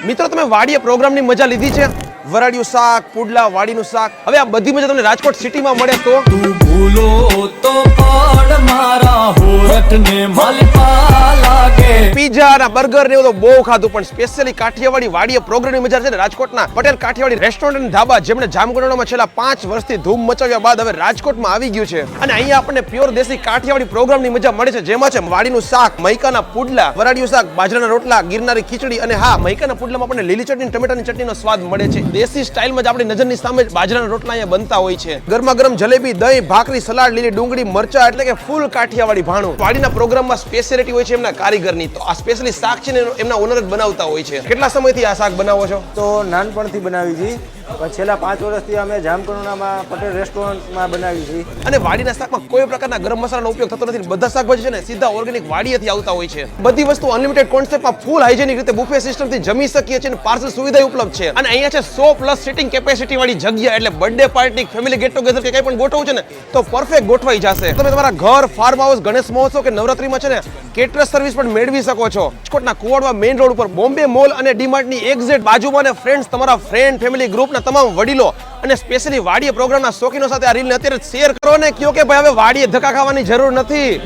મિત્રો તમે વાડીએ પ્રોગ્રામની મજા લીધી છે? વરાડિયું શાક, પુડલા, વાડીનું શાક, હવે આ બધી મજા તમને રાજકોટ સિટીમાં મળે તો તું ભૂલો તો પડ મારા હોરઠને માલપા લાગે. પીઝા અને બર્ગર ને એવું તો બહુ ખાધું, પણ સ્પેશિયલી કાઠિયાવાડી વાડીએ પ્રોગ્રામની મજા છે ને રાજકોટના પટેલ કાઠિયાવાડી રેસ્ટોરન્ટ અને ધાબા, જેમણે જામકંડોળામાં છેલ્લા 5 વર્ષથી ધૂમ મચાવ્યા બાદ હવે રાજકોટમાં આવી ગયું છે. અને અહીંયા આપણને પ્યોર દેશી કાઠિયાવાડી પ્રોગ્રામની મજા મળે છે, જેમાં છે વાડીનું શાક, મૈકાના પુડલા, વરાડિયું શાક, બાજરાના રોટલા, ગિરનારી ખીચડી અને હા, મૈકાના પુડલામાં આપણને લીલી ચટણી, ટમેટાની ચટણીનો સ્વાદ મળે છે. દેશી સ્ટાઇલમાં જ આપણી નજરની સામે બાજરાના રોટલા અહીંયા બનતા હોય છે. ગરમા ગરમ જલેબી, દહીં, ભાખરી, સલાડ, લીલી ડુંગળી, મરચા, એટલે કે ફૂલ કાઠિયાવાડી ભાણું. વાડીના પ્રોગ્રામમાં સ્પેશિયાલિટી હોય છે એમના કારીગરની, તો આ સ્પેશિયલી શાક છે ને એમના ઓનર જ બનાવતા હોય છે. કેટલા સમયથી આ શાક બનાવો છો? તો નાનપણથી બનાવી છે, પણ છેલ્લા 5 વર્ષથી અમે જામકંડોળામાં પટેલ રેસ્ટોરન્ટમાં બનાવી છે. અને વાડીના શાકમાં કોઈ પ્રકારના ગરમ મસાલાનો ઉપયોગ થતો નથી. બધા શાકભાજી છે ને સીધા ઓર્ગેનિક વાડીએથી આવતા હોય છે. બધી વસ્તુ અનલિમિટેડ કોન્સેપ્ટમાં ફૂલ હાઇજેનિક રીતે બુફે સિસ્ટમથી જમી શકીએ છીએ અને પાર્સલ સુવિધા ઉપલબ્ધ છે. અને અહીંયા છે 100+ સિટિંગ કેપેસિટી વાળી જગ્યા, એટલે birthday party, family get together કે કંઈ પણ ગોઠવવું છે ને તો પરફેક્ટ ગોઠવાઈ જશે. તમે તમારા ઘર, ફાર્મ હાઉસ, ગણેશ મહોત્સવ કે નવરાત્રીમાં છે ને કેટરસ સર્વિસ પણ મેળવી શકો છો. રાજકોટના કુવાડવા મેઇન રોડ ઉપર બોમ્બે મોલ અને ડીમાર્ટની એક્ઝેક્ટ બાજુમાં ને ફ્રેન્ડ્સ, તમારા ફ્રેન્ડ ફેમિલી ગ્રુપના તમામ વડીલો અને સ્પેશિયલી વાડીએ પ્રોગ્રામના શોખીનો સાથે આ રીલને અત્યારે શેર કરો ને કહો કે ભાઈ હવે વાડીએ ધક્કા ખાવાની જરૂર નથી.